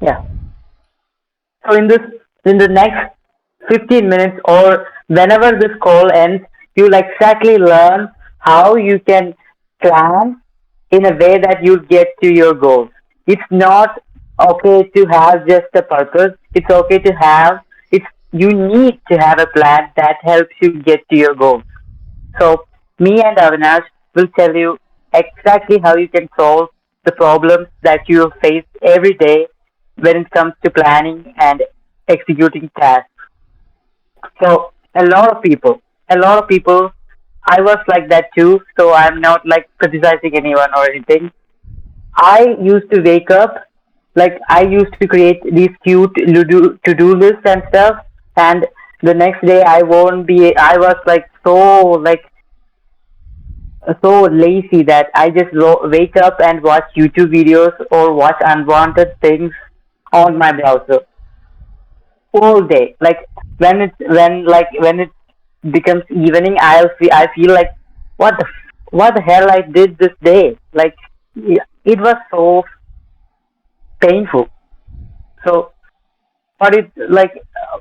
Yeah. So in the next 15 minutes or whenever this call ends, you'll exactly learn how you can plan in a way that you get to your goals. It's not okay to have just a purpose. It's okay to have it's you need to have a plan that helps you get to your goals. So me and Avinash will tell you exactly how you can solve the problems that you face every day when it comes to planning and executing tasks. So a lot of people, I was like that too. So I'm not like criticizing anyone or anything. I used to wake up, like I used to create these cute to do lists and stuff, and the next day I won't be. I was like so lazy that I just wake up and watch YouTube videos or watch unwanted things on my browser all day. Like when it becomes evening, I feel like what the hell I did this day. Like it was so painful. So, but it like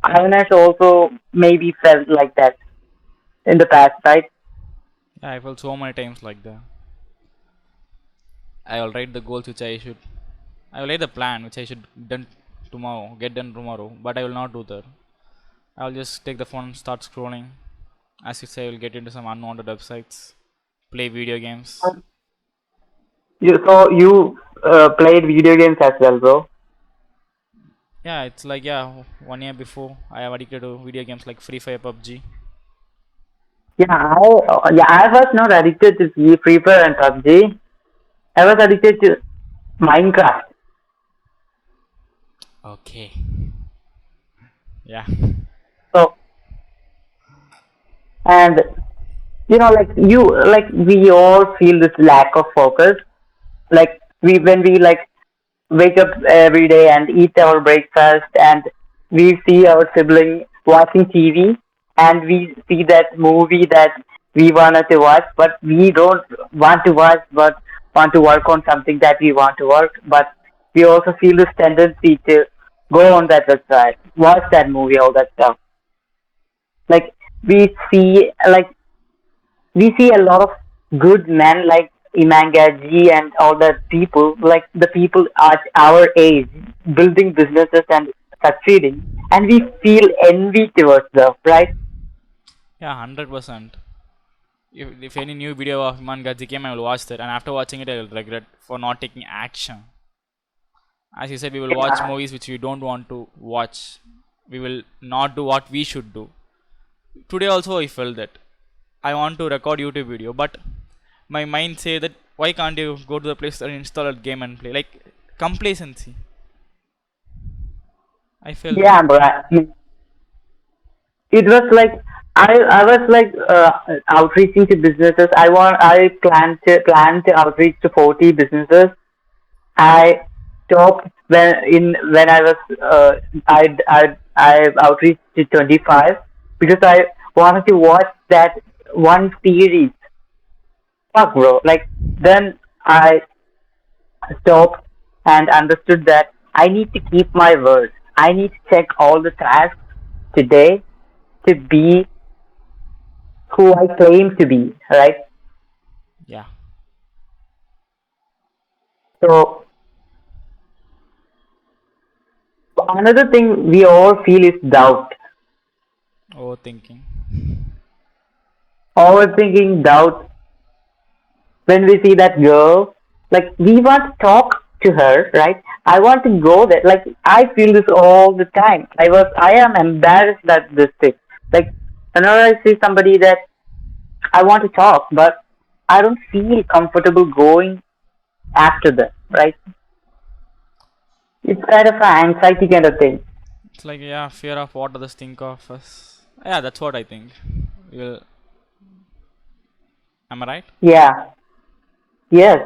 Avinash also maybe felt like that in the past, right? Yeah, I felt so many times like that. I will write the goals which I should. I will write the plan which I should get done tomorrow, but I will not do that. I will just take the phone and start scrolling. As you say, I will get into some unwanted websites, play video games. You played video games as well, bro. Yeah, it's like, yeah, 1 year before I have addicted to video games like Free Fire, PUBG. I was not addicted to Free Fire and PUBG. I was addicted to Minecraft. Okay. Yeah. So and like we all feel this lack of focus. Like we when we like wake up every day and eat our breakfast and we see our sibling watching TV and we see that movie that we wanted to watch, but we don't want to watch, but want to work on something that we want to work. But we also feel this tendency to go on that website, watch that movie, all that stuff. Like we see, like we see a lot of good men like Imangaji and all that people, like the people at our age, building businesses and succeeding, and we feel envy towards them, right? Yeah, 100%. If any new video of Mangaji came, I will watch that, and after watching it, I will regret for not taking action. As you said, we will watch Yeah, movies which we don't want to watch. We will not do what we should do. Today also, I felt that I want to record YouTube video, but my mind say that why can't you go to the Play Store and install a game and play? Like complacency. I felt that. yeah, but it was like I was like outreaching to businesses. I plan to outreach to 40 businesses. I stopped when I was I outreached to 25 because I wanted to watch that one series. Fuck, bro. Like then I stopped and understood that I need to keep my word. I need to check all the tasks today to be who I claim to be. Right. Yeah. So another thing we all feel is doubt. Overthinking. Overthinking, doubt, when we see that girl, like we want to talk to her, right? I want to go there. Like I feel this all the time. I am embarrassed at this thing. Like whenever I see somebody that I want to talk, but I don't feel comfortable going after them, right? It's kind of an anxiety kind of thing. It's like, yeah, fear of what others think of us. Yeah, that's what I think. We will. Am I right? Yeah. Yes.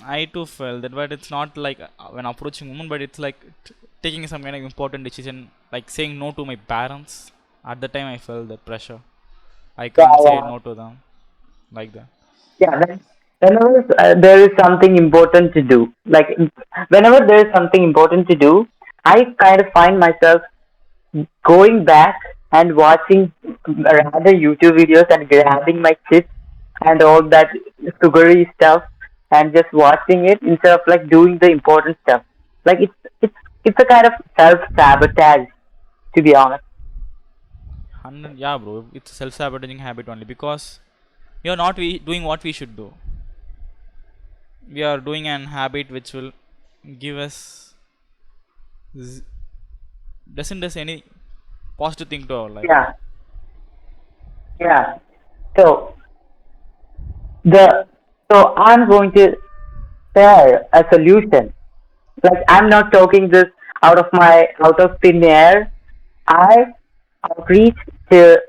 I too felt that, but it's not like when approaching women, but it's like taking some kind of important decision, like saying no to my parents. At the time, I felt that pressure. I Yeah. can't say Yeah. no to them like that. Yeah. whenever there is something important to do, like whenever there is something important to do, I kind of find myself going back and watching rather YouTube videos and grabbing my chips and all that sugary stuff and just watching it instead of like doing the important stuff. Like it's a kind of self sabotage, to be honest. And yeah, bro, it's a self-sabotaging habit only because we are not doing what we should do. We are doing an habit which will give us z- doesn't does any positive thing to our life. Yeah, yeah. So the so I'm going to share a solution. Like I'm not talking this out of thin air. I outreach to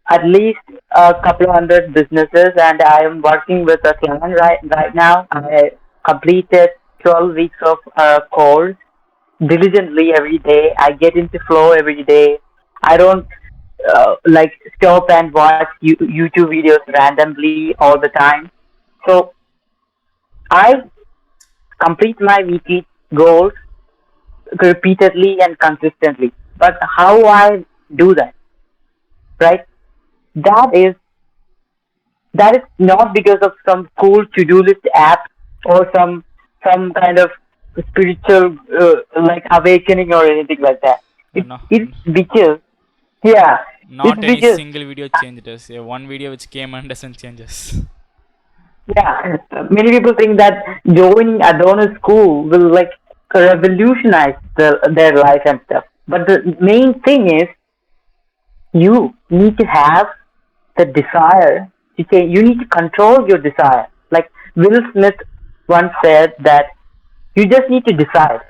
at least a couple of hundred businesses, and I am working with a client right now. I completed 12 weeks of course diligently every day. I get into flow every day. I don't like stop and watch YouTube videos randomly all the time. So I complete my weekly goals repeatedly and consistently. But how I do that, right? That is that is not because of some cool to-do list app or some kind of spiritual like awakening or anything like that. Yeah, It's because yeah, it's not any because single video changed us. Yeah, one video which came and doesn't change us. yeah, many people think that joining Adonis school will like revolutionize their life and stuff. But the main thing is you need to have the desire to change. You need to control your desire. Like Will Smith once said that you just need to decide.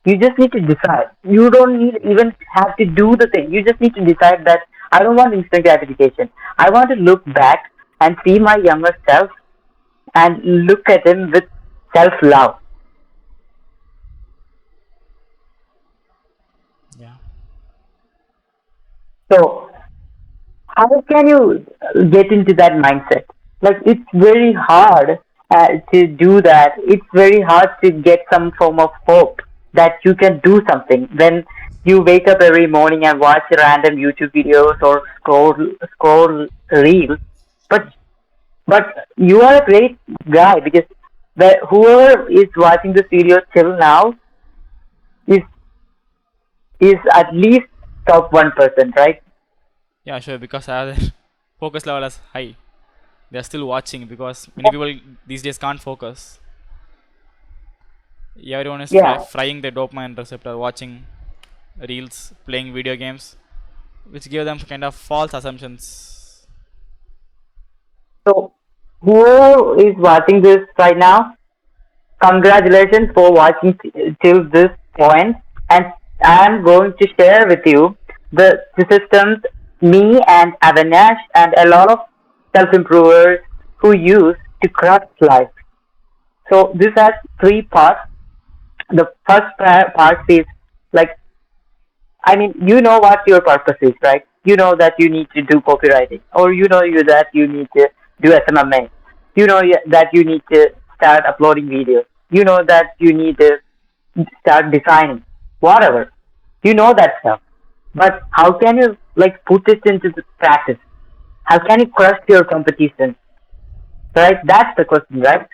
You just need to decide. You don't need even have to do the thing. You just need to decide that I don't want instant gratification. I want to look back and see my younger self and look at him with self love. Yeah. So how can you get into that mindset? Like it's very hard to do that. It's very hard to get some form of hope that you can do something when you wake up every morning and watch random YouTube videos or scroll reels. But you are a great guy because whoever is watching this video till now is at least top 1%, right? Yeah, sure. Because our focus level is high. They are still watching because many people these days can't focus. Everyone is Yeah. frying the dopamine receptor, watching reels, playing video games, which give them kind of false assumptions. So whoever is watching this right now, congratulations for watching till this point, and I'm going to share with you the systems me and Avenash and a lot of self improvers who use to crush life. So this has three parts. The first part is like, I mean, you know what your purpose is, right? You know that you need to do copywriting, or you know that you need to do SMMA. You know that you need to start uploading videos. You know that you need to start designing, whatever. You know that stuff. But how can you like put it into the practice? How can you crush your competition? Right? That's the question, right?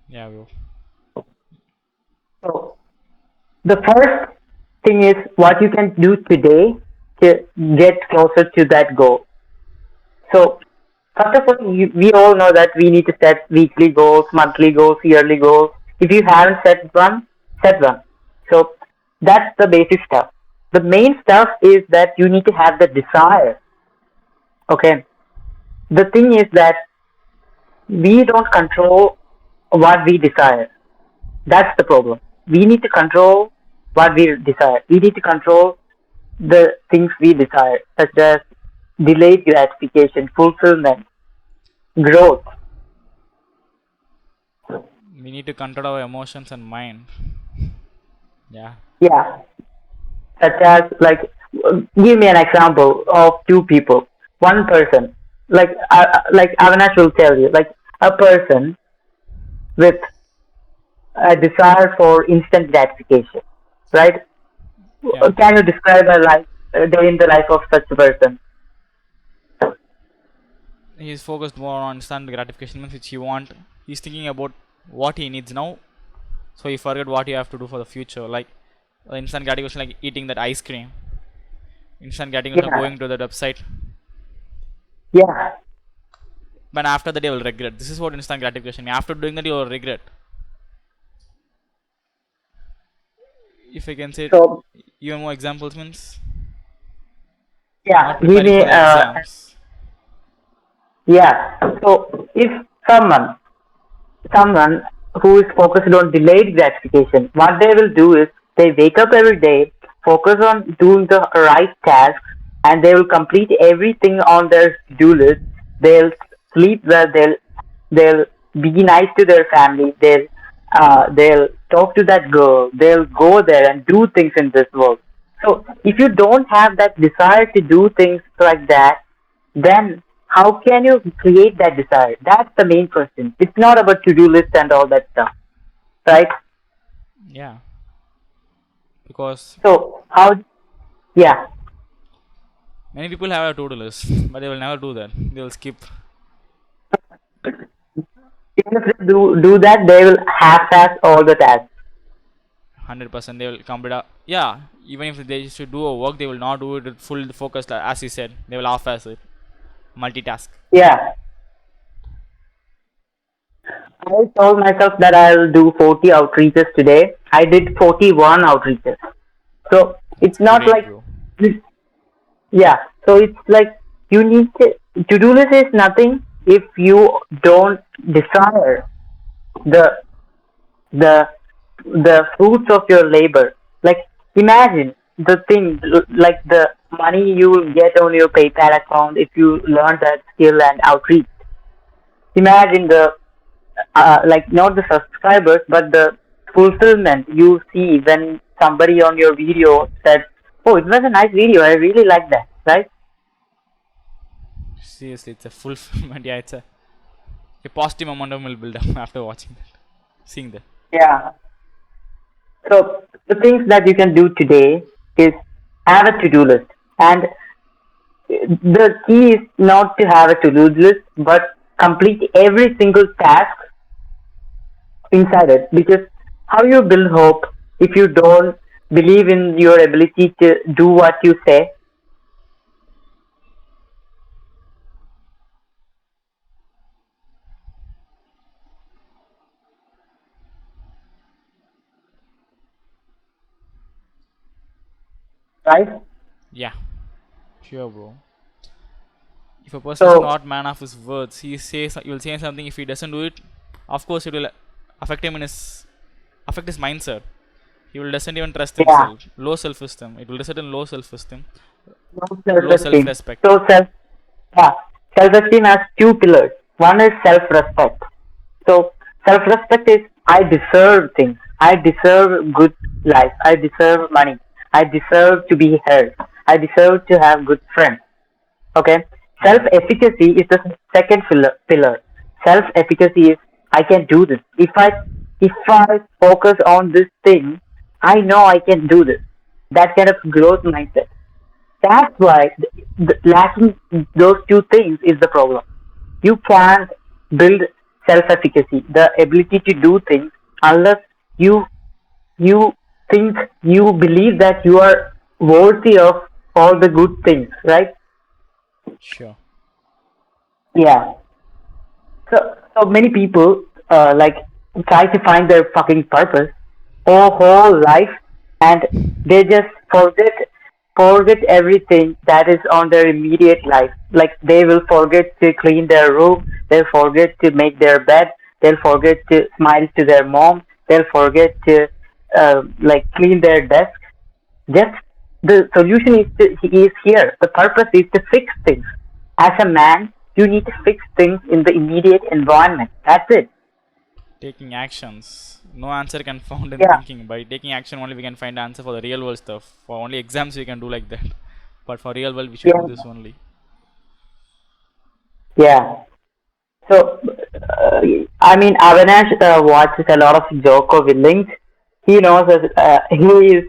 Yeah, bro. So the first thing is what you can do today to get closer to that goal. So first of all, we all know that we need to set weekly goals, monthly goals, yearly goals. If you haven't set one, set one. So that's the basic stuff. The main stuff is that you need to have the desire. Okay. The thing is that we don't control what we desire. That's the problem. We need to control what we desire. We need to control the things we desire, such as delayed gratification, fulfillment, growth. We need to control our emotions and mind. Yeah. Yeah, such as like, give me an example of two people. One person, like Avinash will tell you, like a person with a desire for instant gratification, right? Yeah, Can you describe a day in the life of such a person? he's focused more on instant gratification means which he want. He's thinking about what he needs now, so he forget what he have to do for the future. Like instant gratification, like eating that ice cream. Instant gratification, Yeah, going to that website, yeah. but after that, you will regret. This is what instant gratification means. After doing that, you will regret. If I can say it, So even more examples means yeah, not he preparing for may the exams. yeah. So if someone someone who is focused on delayed gratification, what they will do is they wake up every day, focus on doing the right tasks, and they will complete everything on their to-do list. They'll sleep well. They'll be nice to their family. They'll talk to that girl. They'll go there and do things in this world. So if you don't have that desire to do things like that, then how can you create that desire? That's the main question. It's not about to-do list and all that stuff, right? Yeah, because So how? Yeah, many people have a to-do list, but they will never do that. They will skip even if they do that, they will half-ass all the tasks. 100%. They will complete. Yeah, even if they should do a work, they will not do it with full focus. As you said, they will half-ass it, multitask. Yeah, I told myself that I'll do 40 outreaches today. I did 41 outreaches. So That's it's great, not like, bro. yeah. So it's like you need to-do list is nothing if you don't desire the the the fruits of your labor. Like imagine the thing, like the money you will get on your PayPal account if you learn that skill and outreach. Imagine the like not the subscribers but the fulfillment you see when somebody on your video said, "Oh, it was a nice video. I really like that." Right? Seriously, it's a fulfillment. Yeah, it's a positive momentum will build up after watching that, seeing that. Yeah. So the things that you can do today is have a to-do list, and the key is not to have a to-do list, but complete every single task inside it. Because how you build hope if you don't believe in your ability to do what you say, right? Yeah, sure, bro. If a person is So not man of his words, he will say something. If he doesn't do it, of course it will affect him in his affect his mindset. He will doesn't even trust yeah, himself. Low self-esteem. It will result in low self-esteem, no low self-esteem. self-respect. So yeah, self-esteem has two pillars. One is self-respect. So self-respect is I deserve things. I deserve good life. I deserve money. I deserve to be heard. I deserve to have good friends. Okay. Yeah, Self-efficacy is the second pillar. Self-efficacy is I can do this. If I focus on this thing, I know I can do this. That kind of growth mindset. That's why lacking those two things is the problem. You can't build self-efficacy, the ability to do things, unless you you think you believe that you are worthy of all the good things, right? sure. Yeah. So many people like try to find their fucking purpose whole life, and they just forget everything that is on their immediate life. Like they will forget to clean their room, they'll forget to make their bed, they'll forget to smile to their mom, they'll forget to like clean their desk. Just the solution is here. The purpose is to fix things. As a man, you need to fix things in the immediate environment. That's it. Taking actions. No answer can found in Yeah, thinking. By taking action only we can find answer for the real world stuff. For only exams we can do like that. But for real world we should do yeah, this only. Yeah. So, I mean, Avinash watches a lot of Joko Willings. He knows that he is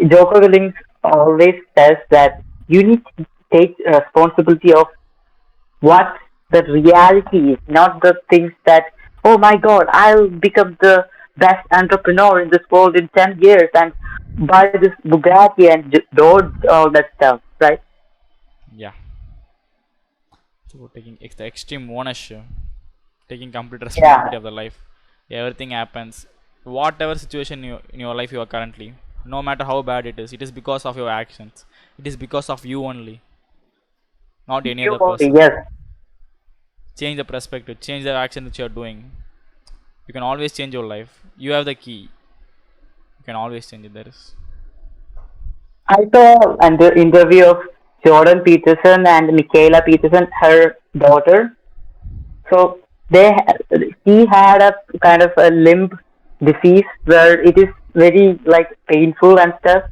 Joko Willings always says that you need to take responsibility of what the reality is, not the things that, oh my god, I'll become the best entrepreneur in this world in 10 years and buy this Bugatti and Dodge, all that stuff, right? Yeah. So taking the extreme ownership, taking complete responsibility Yeah. of the life. Everything happens. Whatever situation in your life you are currently, no matter how bad it is because of your actions. It is because of you only, not any You other only, person. yes. Change the perspective, change the action that you are doing. You can always change your life. You have the key. You can always change it. There is. I saw an interview of Jordan Peterson and Michaela Peterson, her daughter. So he had a kind of a limb disease where it is very like painful and stuff.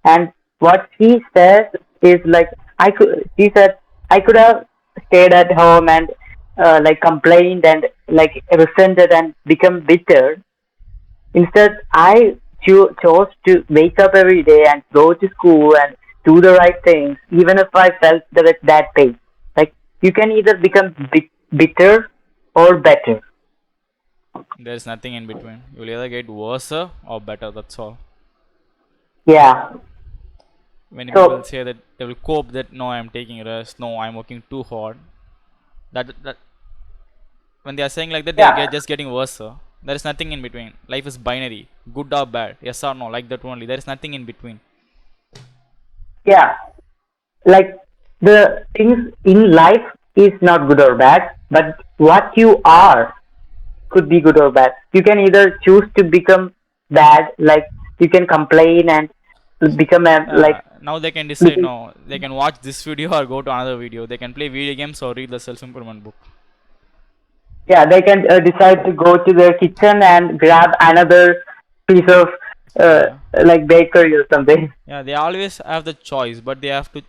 And what she says is like I could. She said I could have stayed at home and like complained and like resented and become bitter. Instead, I chose to wake up every day and go to school and do the right things, even if I felt that pain. Like you can either become bitter or better. There is nothing in between. You will either get worse or better. That's all. Yeah. Many people So say that they will cope that no, I'm taking rest. No, I'm working too hard. That when they are saying like that, they are yeah, just getting worse. There is nothing in between. Life is binary, good or bad, yes or no, like that only. There is nothing in between. yeah. Like the things in life is not good or bad, but what you are could be good or bad. You can either choose to become bad, like you can complain and become a Now they can decide. little, No, they can watch this video or go to another video. They can play video games or read the self improvement book. yeah, they can decide to go to their kitchen and grab another piece of uh, Yeah, like bakery or something. yeah. They always have the choice, but they have to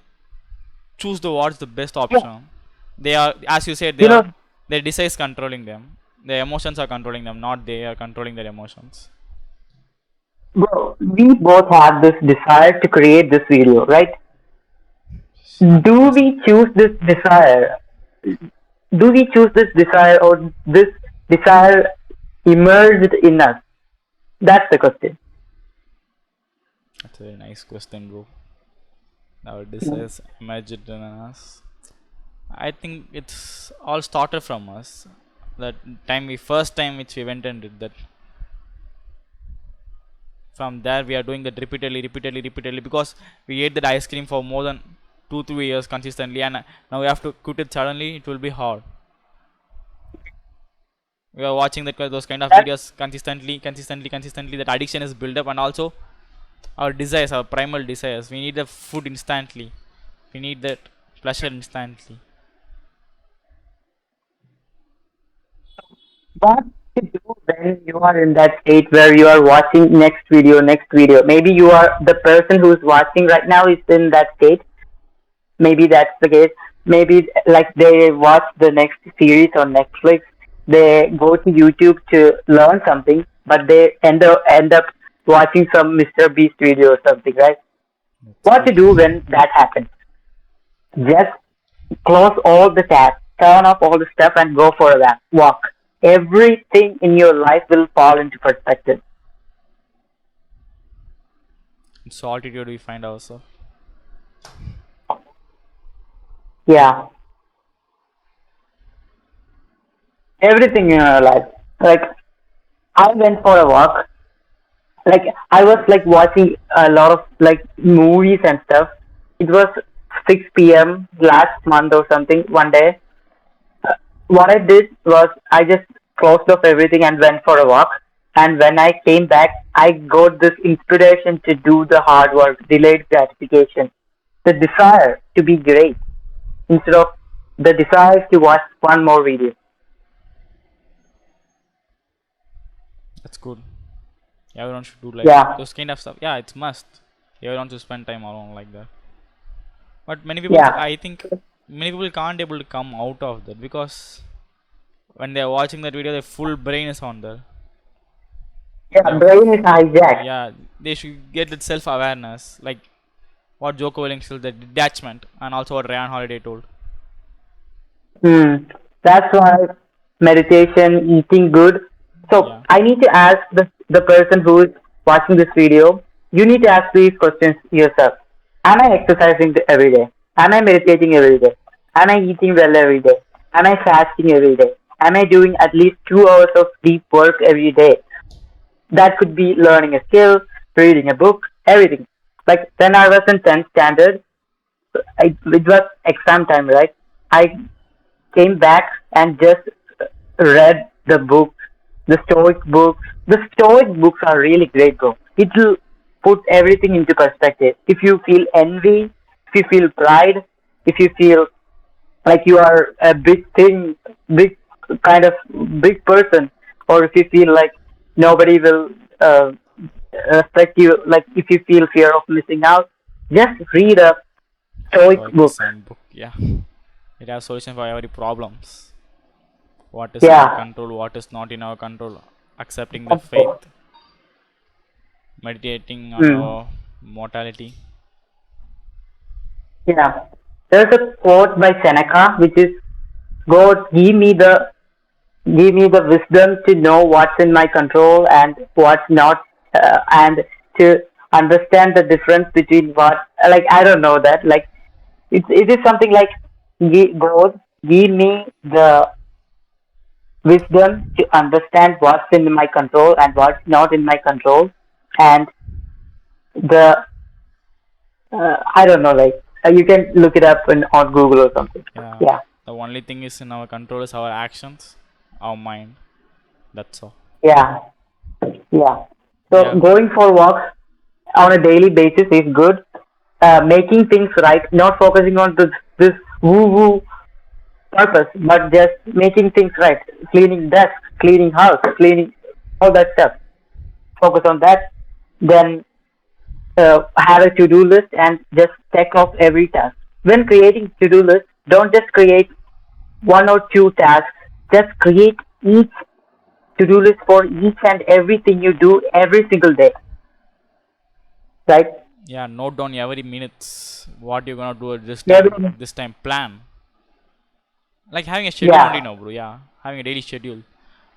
choose the what's the best Yeah, option. They are, as you said, you know, their desire is controlling them. Their emotions are controlling them, not they are controlling their emotions. bro, we both have this desire to create this video, right? Hundred Do percent. we choose this desire? Do we choose this desire or this desire emerged in us? That's the question. That's a very nice question, bro. Our desires emerged in us. I think it's all started from us. That time we first time which we went and did that. From there we are doing that repeatedly, repeatedly, repeatedly because we ate that ice cream for more than 2 3 years consistently, and now we have to quit it suddenly. It will be hard. We are watching that those kind of That, videos consistently, consistently, consistently. That addiction is built up, and also our desires, our primal desires. We need the food instantly. We need that pleasure instantly. what to do when you are in that state where you are watching next video, next video? Maybe you are the person who's watching right now is in that state. Maybe that's the case. Maybe like they watch the next series on Netflix. They go to YouTube to learn something, but they end up watching some Mr. Beast video or something, right? That's What to good. do when that happens? Just close all the tabs, turn off all the stuff, and go for a walk. Everything in your life will fall into perspective. In solitude we find ourselves. Yeah, everything in your life. Like I went for a walk. Like I was like watching a lot of like movies and stuff. It was 6 p.m. last month or something. One day, what I did was I just closed off everything and went for a walk. And when I came back, I got this inspiration to do the hard work, delayed gratification, the desire to be great instead of the desire to watch one more video. That's good. Everyone should do like Yeah, those kind of stuff. Yeah, it's must. Everyone should spend time alone like that. But many people, yeah, I think Many people can't able to come out of that because when they are watching that video, their full brain is on there. Yeah, They're brain is hijacked. yeah, they should get that self awareness, like what Joko Willing said, the detachment, and also what Ryan Holiday told. Hmm. That's why meditation, eating good. So Yeah, I need to ask the person who is watching this video, you need to ask these questions yourself. Am I exercising every day? Am I meditating every day? Am I eating well every day? Am I fasting every day? Am I doing at least 2 hours of deep work every day? That could be learning a skill, reading a book, everything. Like when I was in 10th standard, it was exam time, right? I came back and just read the books, the Stoic books. The Stoic books are really great, bro. It will put everything into perspective. If you feel envy, if you feel pride, if you feel like you are a big thing, big kind of big person, or if you feel like nobody will uh, respect you, like if you feel fear of missing out, just read a Stoic book. Stoicism book. Yeah, it has solution for every problems. What is in our Yeah. control, what is not in our control. Accepting the faith, meditating on Hmm. our mortality. Yeah. There's a quote by Seneca which is, God, give me the wisdom to know what's in my control and what's not, and to understand the difference between what, like, I don't know that. Like, it is something like, God, give me the wisdom to understand what's in my control and what's not in my control. And the, I don't know, like, you can look it up on Google or something. Yeah, Yeah. the only thing is in our control is our actions, our mind. That's all. Yeah, yeah. We So have going for walks on a daily basis is good. Making things right, not focusing on this woo woo purpose, but just making things right. Cleaning desk, cleaning house, cleaning all that stuff. Focus on that. Then have a to do list and just check off every task. When creating to do list, don't just create one or two tasks. Just create each to do list for each and everything you do every single day, right? yeah, note down every minutes what you're gonna do at this time. Every, This time plan. Like having a schedule only yeah, now, bro. Yeah, having a daily schedule.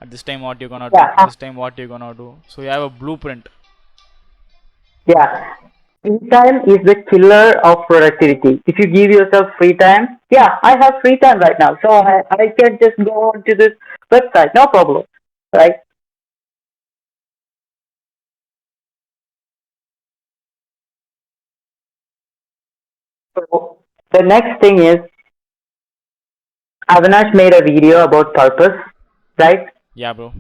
At this time what you're gonna do. yeah, This time what you're gonna do. So you have a blueprint. yeah. Free time is the killer of productivity. If you give yourself free time, yeah, I have free time right now, so I can just go on to this website, no problem, right? So the next thing is, Avinash made a video about purpose, right? Yeah, bro.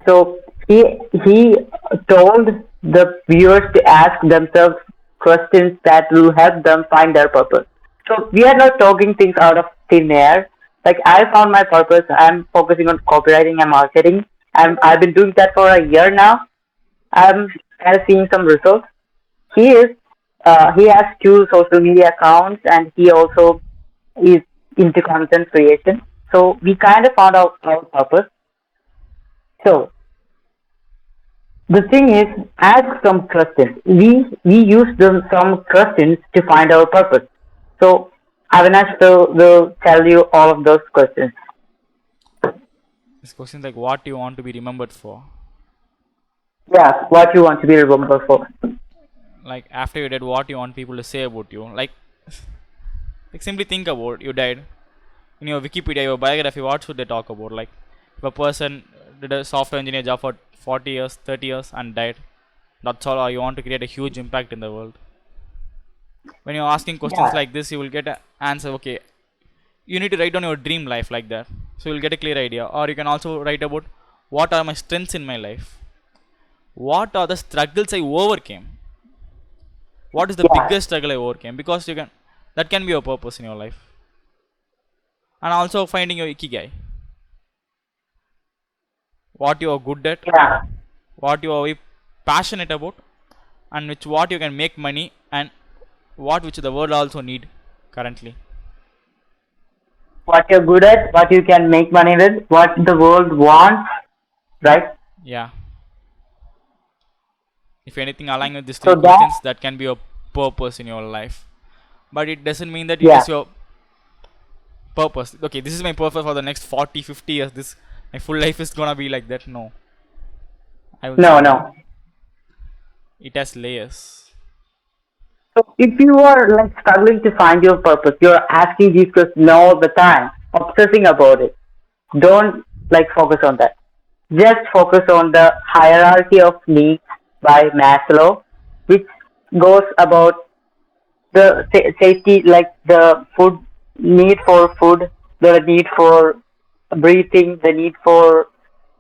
So he told the viewers to ask themselves questions that will help them find their purpose. So we are not talking things out of thin air. Like I found my purpose. I'm focusing on copywriting and marketing. I've been doing that for a year now. I'm kind of seeing some results. He is he has two social media accounts and he also is into content creation. So we kind of found out our purpose. So the thing is, ask some questions. We use some questions to find our purpose. So Avinash will tell you all of those questions. This question like what you want to be remembered for. Yeah, what you want to be remembered for. Like after you died, what you want people to say about you. Like simply think about you died. In your Wikipedia, your biography, what should they talk about? Like if a person did a software engineer job for 40 years, 30 years and died. That's all, or you want to create a huge impact in the world. When you're asking questions Yeah, like this, you will get an answer. Okay, you need to write down your dream life like that, so you'll get a clear idea. Or you can also write about what are my strengths in my life, what are the struggles I overcame, what is the yeah, biggest struggle I overcame, because you can that can be your purpose in your life. And also finding your ikigai, what you are good at, yeah, what you are very passionate about, and which what you can make money, and what which the world also need currently. what you're good at, what you can make money with, what the world wants, right? Yeah. If anything align with these three So that, questions, that can be your purpose in your life. But it doesn't mean that it yeah, is your purpose. Okay, this is my purpose for the next 40, 50 years. This my full life is gonna be like that. No, I will no, say no. no. It has layers. So if you are like struggling to find your purpose, you're asking these questions all the time, obsessing about it. Don't like focus on that. Just focus on the hierarchy of needs by Maslow, which goes about the safety, like the food need for food, the need for breathing, the need for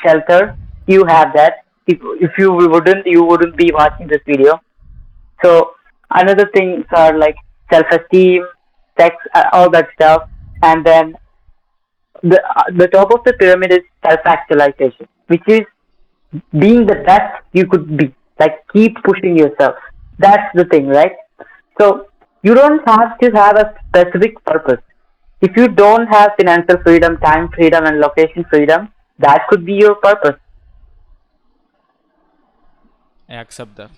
shelter. You have that. If you wouldn't be watching this video. So another things are like self-esteem, sex, all that stuff, and then the top of the pyramid is self-actualization, which is being the best you could be. Like keep pushing yourself. That's the thing, right? So you don't have to have a specific purpose. If you don't have financial freedom, time freedom, and location freedom, that could be your purpose. I accept that.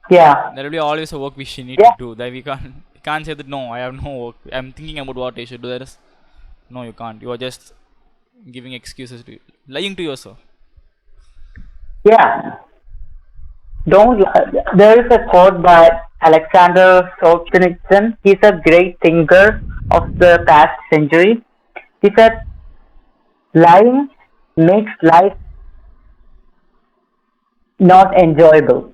Yeah, There will be always a work which you need to yeah, do. That we can't say that no, I have no work. I'm thinking about what I should do. There is no, you can't. You are just giving excuses to lying to yourself. yeah. Don't. There is a quote by Alexander Solzhenitsyn. He's a great thinker of the past century. He said, "Lying makes life not enjoyable."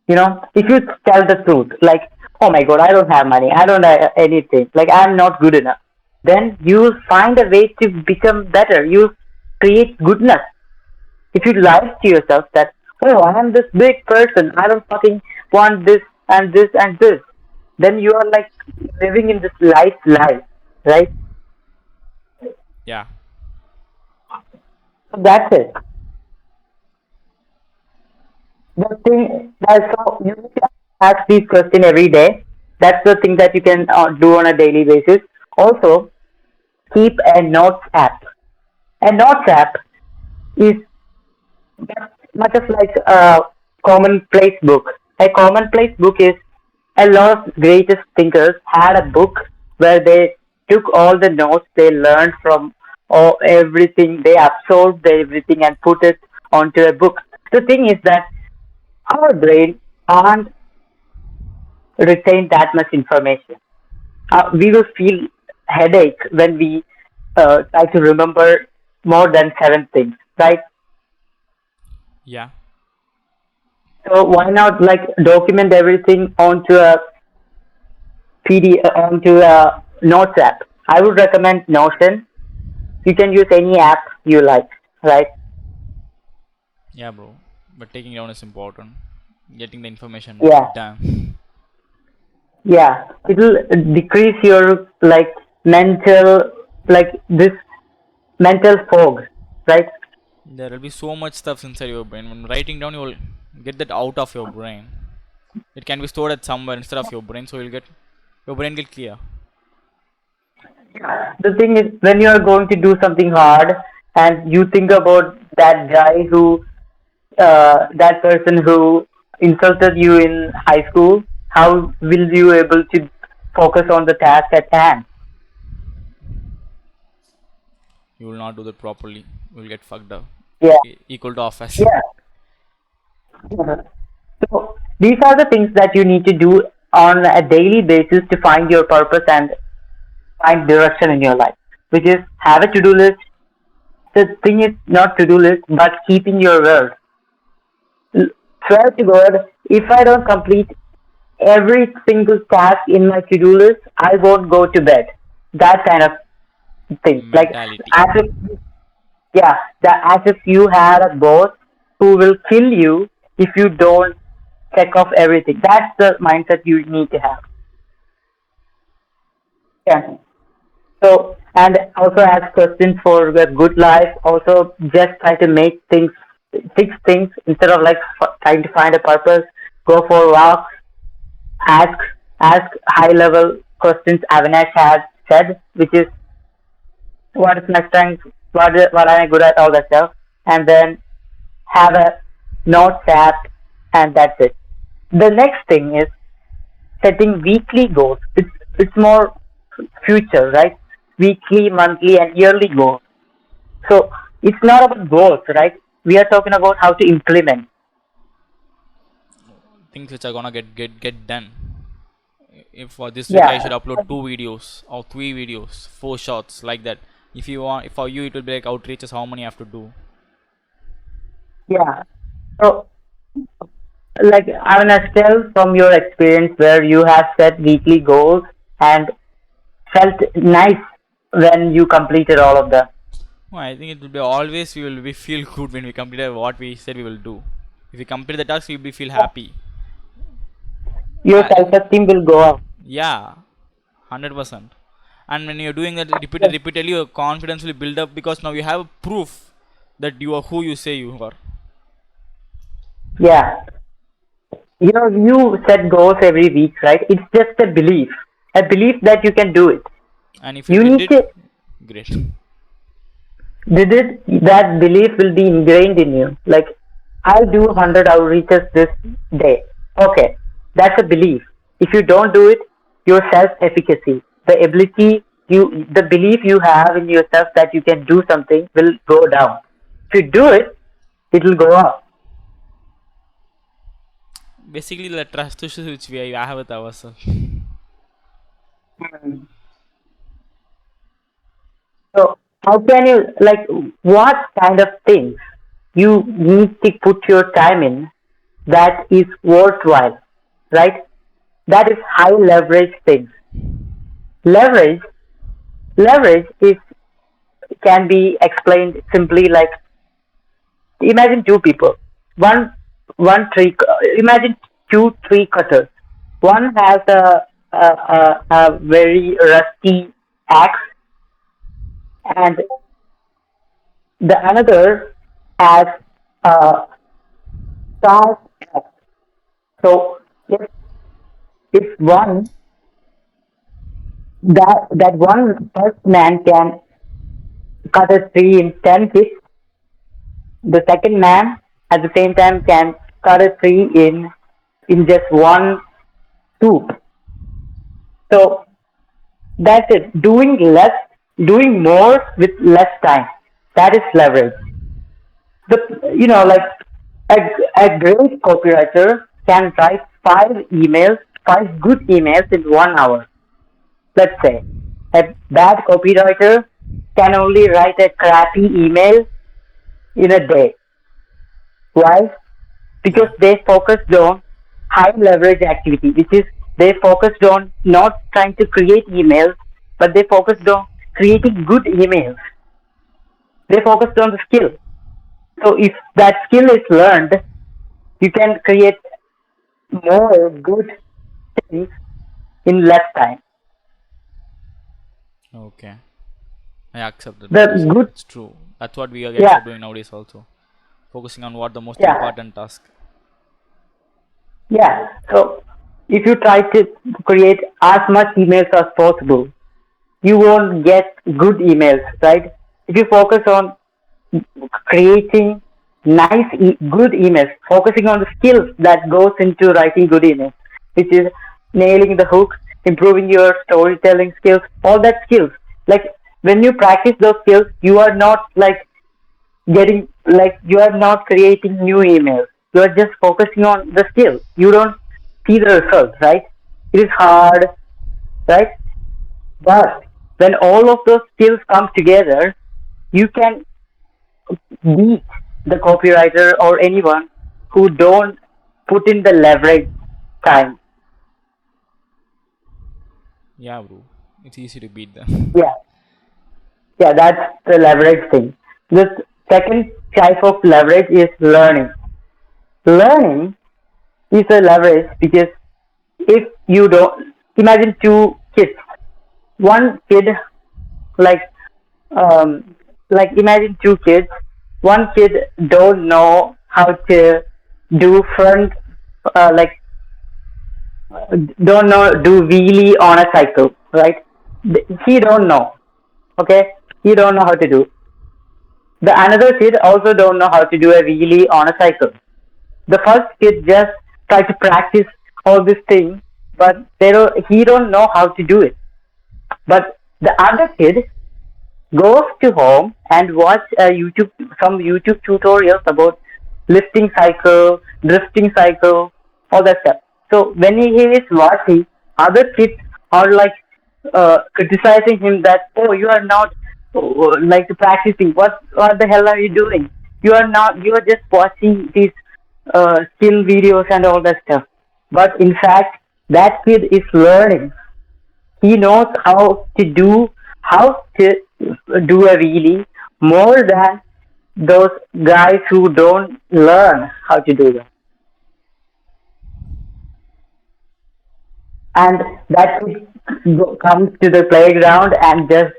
If you tell the truth, like, "Oh my God, I don't have money. I don't have anything. Like, I'm not good enough," then you find a way to become better. You create goodness. If you lie to yourself that, "Oh, I am this big person, I don't fucking want this and this and this," then you are like living in this life, right? Yeah. So that's it. The thing that's how you need to ask these questions every day. That's the thing that you can do on a daily basis. Also, keep a notes app. A notes app is much of like a commonplace book. A commonplace book is a lot of greatest thinkers had a book where they took all the notes they learned from all everything, they absorbed everything and put it onto a book. The thing is that our brain can't retain that much information. We will feel headache when we try to remember more than seven things, right? Yeah. So why not like document everything onto a onto a notes app? I would recommend Notion. You can use any app you like, right? Yeah, bro. But taking down is important. Getting the information Yeah, down. yeah. It'll decrease your like mental, like this mental fog, right? There will be so much stuff inside your brain. When writing down, you will get that out of your brain. It can be stored at somewhere instead of your brain, so you'll get your brain get clear. The thing is, when you are going to do something hard and you think about that guy who, that person who insulted you in high school, how will you able to focus on the task at hand? You will not do that properly. You will get fucked up. Yeah, Equal to office. yeah. So these are the things that you need to do on a daily basis to find your purpose and find direction in your life, which is have a to-do list. The thing is not to-do list, but keeping your word. Swear to God, if I don't complete every single task in my to-do list, I won't go to bed. That kind of thing. Like Mentality. as if, yeah, as if you had a boss who will kill you if you don't check off everything. That's the mindset you need to have. Yeah. So, and also ask questions for a good life. Also, just try to make things, fix things instead of like trying to find a purpose. Go for walks. Ask, ask high level questions. Avenash has said, which is what is my strength, what am I good at, all that stuff, and then have a note app, and that's it. The next thing is setting weekly goals. It's more future, right? Weekly, monthly, and yearly goals. So it's not about goals, right? We are talking about how to implement. Things which are gonna get done. If for this week I should Yeah, upload 2 videos or 3 videos, 4 shots like that. If you want, for you it will be like outreaches. How many I have to do? yeah. So, like, I mean, still from your experience where you have set weekly goals and felt nice when you completed all of them. Oh, I think it will be always we will be feel good when we complete what we said we will do. If we complete the task, we will be feel happy. Your I, self-esteem will go up. yeah, 100%. And when you're doing that repeatedly, your confidence will build up because now you have proof that you are who you say you are. Yeah. You set goals every week, right? It's just a belief that you can do it. And if you You did need it, to great. did it, that belief will be ingrained in you. Like, I'll do 100 outreaches this day. Okay, that's a belief. If you don't do it, your self-efficacy, the belief you have in yourself that you can do something will go down. If you do it, it will go up. Basically, the trust issues which we have with ourselves. So, how can you, like, what kind of things you need to put your time in that is worthwhile, right? That is high leverage things. Leverage, leverage is can be explained simply like, imagine two people, one one tree. Imagine two tree cutters. One has a very rusty axe, and the another has a sharp axe. So if one that one first man can cut a tree in 10 feet, the second man at the same time can cut a tree in just one swoop. So that's it. Doing more with less time. That is leverage. Like a, a great copywriter can write 5 emails, 5 good emails in 1 hour. Let's say a bad copywriter can only write a crappy email in a day. Why? Because Yeah. they focused on high leverage activity, which is they focused on not trying to create emails, but they focused on creating good emails. They focused on the skill. So if that skill is learned, you can create more good things in less time. Okay. I accept that what you The said. good, It's true. That's what we guys yeah, are doing nowadays also. Focusing on what the most yeah, important task. yeah. So if you try to create as much emails as possible, you won't get good emails, right? If you focus on creating good emails, focusing on the skills that goes into writing good emails, which is nailing the hook, improving your storytelling skills, all that skills. Like when you practice those skills, you are not you are not creating new emails. You are just focusing on the skill. You don't see the result, right? It is hard, right? But when all of those skills come together, you can beat the copywriter or anyone who don't put in the leverage time. Yeah, bro. It's easy to beat them. Yeah, yeah, that's the leverage thing. The second type of leverage is learning. Learning is a leverage because if you don't imagine two kids, one kid like um imagine two kids, one kid don't know how to do front like don't know do wheelie on a cycle, right? He don't know. Okay, he don't know how to do. The another kid also don't know how to do a really on a cycle. The first kid just try to practice all this thing, but he don't know how to do it. But the other kid goes to home and watch some YouTube tutorials about lifting cycle, drifting cycle, all that stuff. So when he is watching, other kids are like criticizing him that, oh, you are not like practicing. What the hell are you doing? You are not. You are just watching these skill videos and all that stuff. But in fact, that kid is learning. He knows how to do a really more than those guys who don't learn how to do that. And that kid comes to the playground and just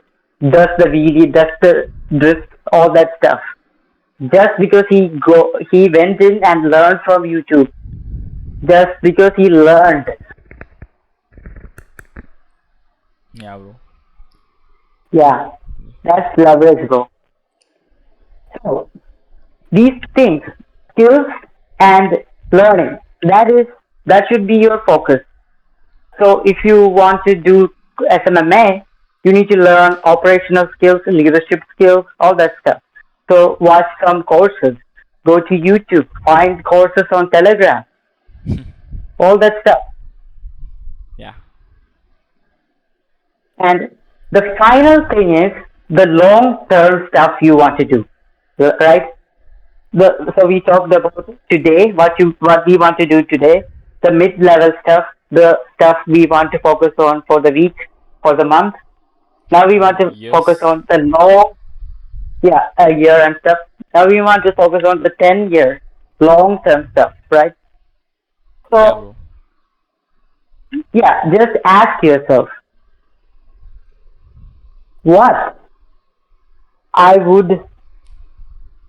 does the really does the drift, all that stuff. Just because he went in and learned from YouTube. Just because he learned. Yeah, bro. Yeah. That's leverage, bro. So these things, skills and learning, that should be your focus. So if you want to do SMMA, you need to learn operational skills, leadership skills, all that stuff. So watch some courses, go to YouTube, find courses on Telegram, all that stuff. Yeah. And the final thing is the long term stuff you want to do, right? So we talked about today what we want to do today, the mid level stuff, the stuff we want to focus on for the week, for the month. Now we want to focus Yes. on the long, yeah, a year and stuff. Now we want to focus on the 10 year long term stuff, right? Yeah, So bro. yeah, just ask yourself what I would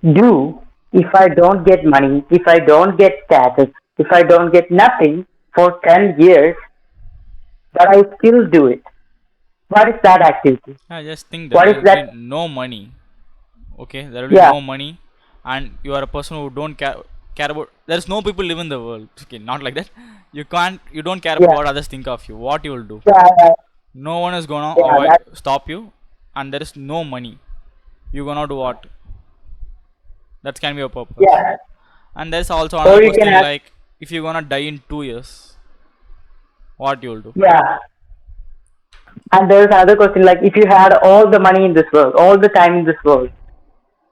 do if I don't get money, if I don't get status, if I don't get nothing for 10 years, but I still do it. What is that activity? I just think that What there is will be that? no money. Okay, there will be Yeah, no money, and you are a person who don't care about. There's no people live in the world. Okay, not like that. You can't. You don't care about yeah, what others think of you. What you will do. yeah, No one is gonna yeah, avoid that, stop you, and there is no money. You gonna do what? That can be a purpose. yeah. And there's also another Or you can question ask, like, if you're gonna die in 2 years, what you'll do? yeah. And there's another question like, if you had all the money in this world, all the time in this world,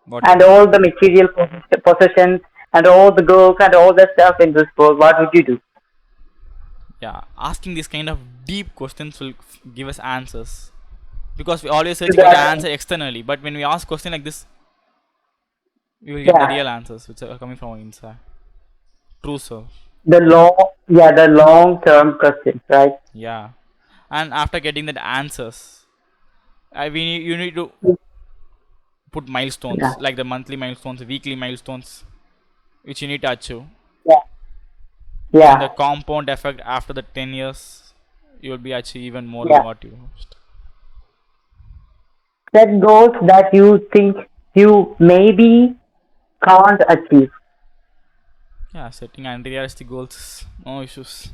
What you'll and do? all the material possessions, and all the girls and all the stuff in this world, what would you do? Yeah, asking these kind of deep questions will give us answers, because we always To searching for the that, answer externally, but when we ask question like this, we will get the yeah. real answers which are coming from our inside. True, sir. The long term questions, right? Yeah, and after getting that answers, you need to put Yeah, milestones like the monthly milestones, weekly milestones, which you need to achieve. yeah, And the yeah, compound effect after the 10 years, you will be achieve even more than yeah. what you lost. Set goals that you think you maybe can't achieve. Yeah, setting unrealistic goals, no issues.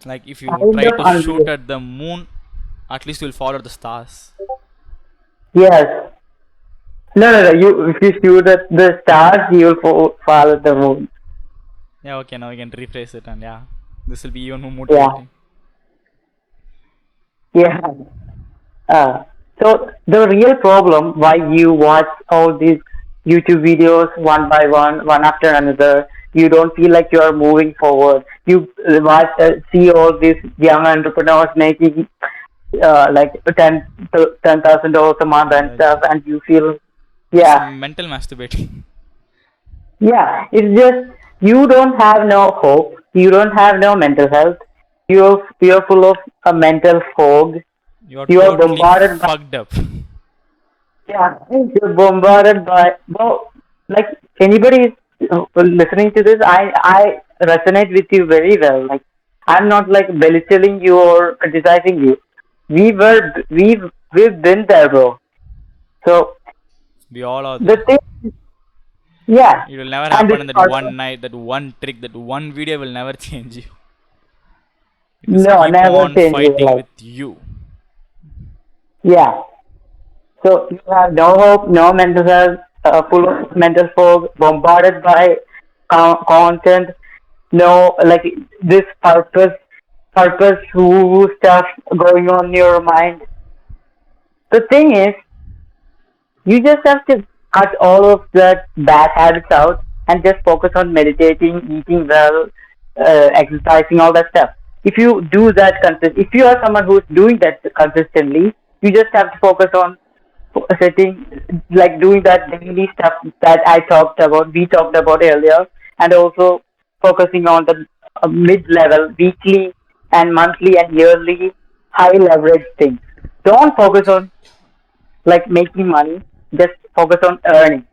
Like if you Kind try of to shoot unreal. at the moon, at least you'll follow the stars. Yes. No, no, no. If you shoot at the stars, you will follow the moon. Yeah, okay, now we can rephrase it, and yeah, this will be even more Yeah, motivating. yeah. So the real problem why you watch all these YouTube videos one by one after another, you don't feel like you are moving forward. You see all these young entrepreneurs making like $10,000 a month and Yeah, stuff, and you feel, just yeah, mental masturbating. yeah. It's just you don't have no hope. You don't have no mental health. You're full of a mental fog. You're You are totally bombarded by, fucked up. yeah, you're bombarded by, well, like anybody listening to this, I resonate with you very well. Like I'm not like belittling you or criticizing you. We've been there, bro. So We all are the there. thing, yeah, It will never and happen this in that also, one night, that one trick, that one video will never change you. It will no, keep never on change your fighting life. with you. Yeah. So you have no hope, no mental health, full of mental fog, bombarded by content, no like this purpose woo stuff going on in your mind. The thing is, you just have to cut all of that bad habits out and just focus on meditating, eating well, exercising, all that stuff. If you do that if you are someone who's doing that consistently, you just have to focus on setting, like doing that daily stuff that we talked about earlier, and also focusing on the mid-level, weekly and monthly and yearly high leverage things. Don't focus on like making money. Just focus on earning.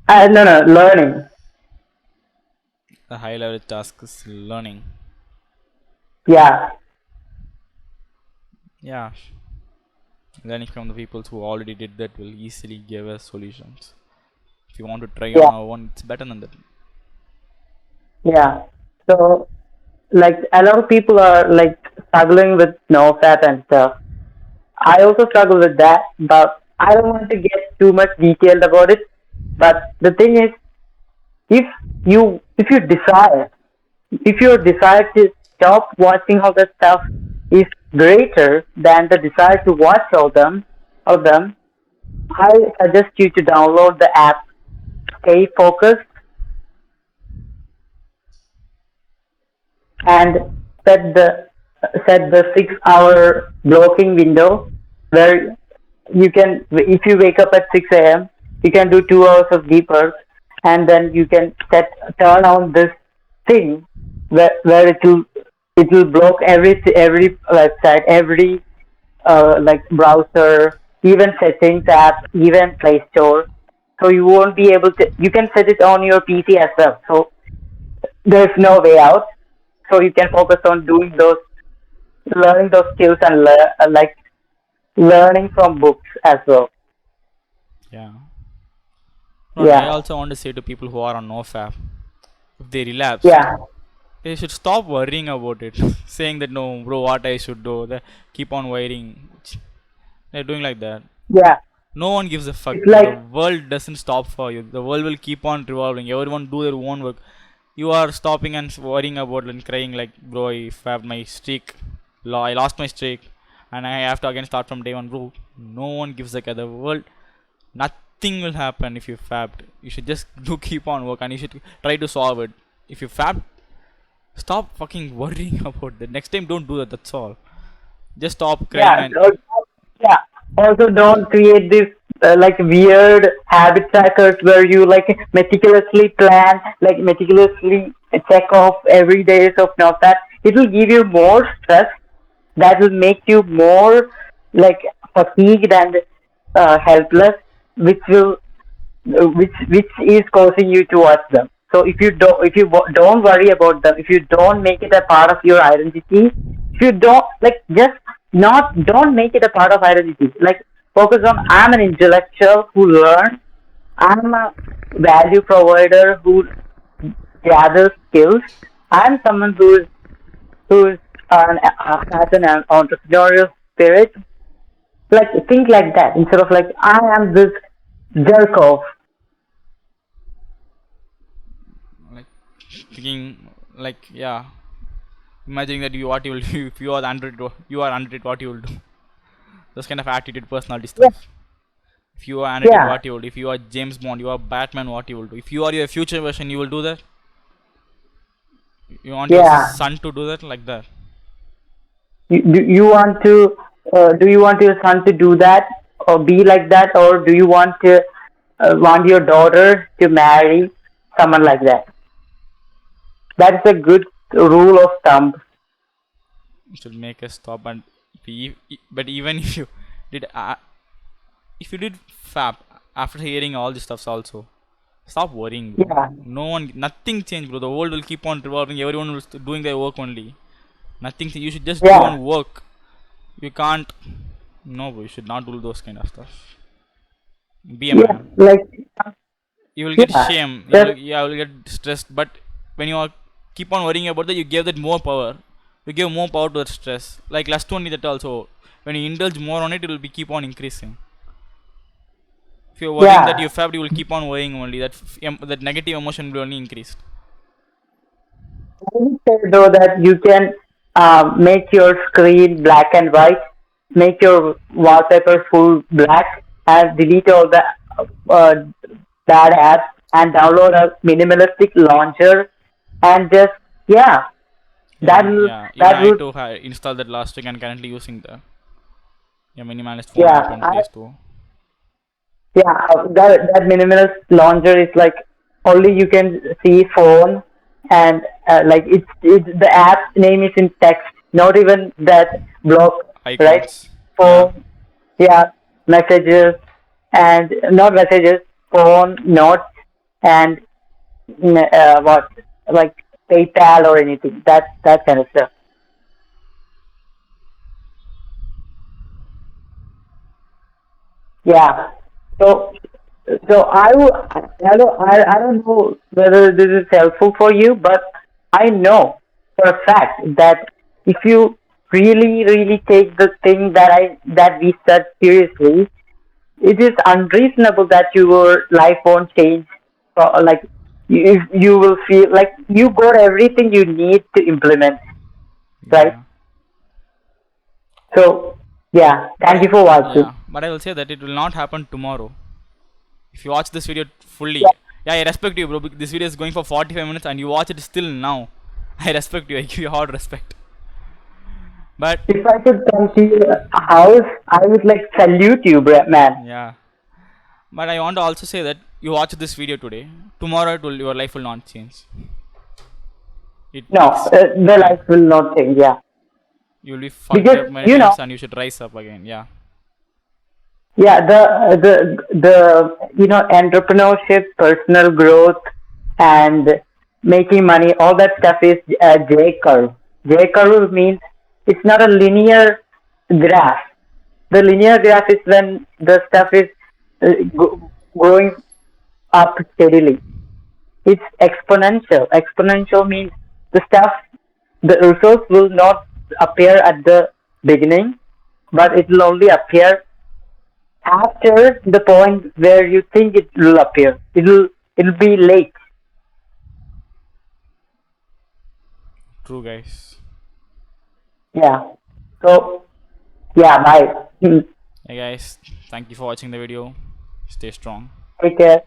No, no, learning. The high level task is learning. Yeah, Yeah, learning from the people who already did that will easily give us solutions. If you want to try on yeah, our own, it's better than that. yeah. So, like, a lot of people are like struggling with no fat and stuff. I also struggle with that, but I don't want to get too much detailed about it. But the thing is, if if you decide, if your desire to stop watching all that stuff is greater than the desire to watch all them, I suggest you to download the app. Stay focused and set the set the 6 hour blocking window where you can, if you wake up at 6 a.m., you can do 2 hours of deep work, and then you can turn on this thing where it will block every website, every like browser, even settings app, even Play Store. So you won't be able to. You can set it on your PC as well. So there's no way out. So you can focus on doing those, learning those skills, and like learning from books as well. Yeah. No, and I Yeah, also want to say to people who are on NoFap, if they relapsed, yeah, they should stop worrying about it. Saying that no, bro, what I should do. They keep on worrying. They're doing like that. yeah. No one gives a fuck, It's bro. The like, world doesn't stop for you. The world will keep on revolving. Everyone do their own work. You are stopping and worrying about and crying like, bro, if I have my streak, I lost my streak, and I have to again start from day one, bro. No one gives a care. The world, nothing will happen if you fabbed. You should just do keep on work and you should try to solve it. If you fabbed, stop fucking worrying about that. Next time, don't do that. That's all. Just stop crying yeah, and yeah. Also, don't create this like weird habit trackers where you like meticulously plan, like meticulously check off every days of no fat. It will give you more stress. That will make you more like fatigued and helpless, which will which is causing you to watch them. So if you don't worry about them, if you don't make it a part of your identity, if you don't like just not don't make it a part of identity. Like focus on, I'm an intellectual who learns. I'm a value provider who gathers skills. I'm someone who's has an entrepreneurial spirit. Like think like that instead of like I am this jerk off. like thinking like yeah, imagining that you what you will do if you are the 100, you are 100, what you will do. Those kind of attitude, personality Yeah, stuff. If you are 100, yeah, what you will do. If you are James Bond, you are Batman, what you will do. If you are your future version, you will do that. You want your yeah. son to do that like that. You want to do you want your son to do that or be like that, or do you want your daughter to marry someone like that? That's a good rule of thumb. It should make us stop and but even if you did if you did fap after hearing all this stuffs also, stop worrying, bro. Yeah, No one, nothing changed, bro. The world will keep on revolving. Everyone will doing their work only. Nothing. You should just do yeah, on work. You can't No, bro, you should not do those kind of stuff. Be a Yeah, man. like You will get yeah, shame. just Yeah, you will get stressed. But when you are keep on worrying about that, you give that more power. You give more power to that stress. Like last only that also. When you indulge more on it, it will be keep on increasing. If you're worrying that you yeah. have, you will keep on worrying only. That negative emotion will only increase. I would say though that you can make your screen black and white, make your wallpaper full black, and delete all the uh, bad apps, and download a minimalistic launcher, and just yeah, that Yeah, will yeah. Even that I will too have installed that last week and currently using the minimalist phone app yeah. in Play Store. Yeah, that minimalist launcher is like only you can see phone and like it's the app name is in text, not even that block, right? Icons. Yeah, Phone, yeah, messages and not messages, phone, notes and what like PayPal or anything. That kind of stuff. Yeah. So, I don't know whether this is helpful for you, but I know for a fact that if you really take the thing that we said seriously, it is unreasonable that your life won't change. Like you will feel like you got everything you need to implement, right? yeah. So, yeah. But Thank you for watching. but I will say that it will not happen tomorrow. If you watch this video Yeah. fully, yeah, I respect you, bro. This video is going for 45 minutes and you watch it still now. I respect you. I give you hard respect. But If I could come to your house, I would like salute you, man. yeah, but I want to also say that you watch this video today. Tomorrow, your life will not change. It No, takes the time. life will not change. Yeah, You will be fucked because up many times and you should rise up again. Yeah, yeah, entrepreneurship, personal growth, and making money, all that stuff is J curve. J curve means it's not a linear graph. The linear graph is when the stuff is uh, growing up steadily. It's exponential. Exponential means the stuff, the results will not appear at the beginning, but it will only appear after the point where you think it will appear. It'll be late. true, guys. Yeah. So yeah, bye. Hey, guys. Thank you for watching the video. Stay strong. Take care.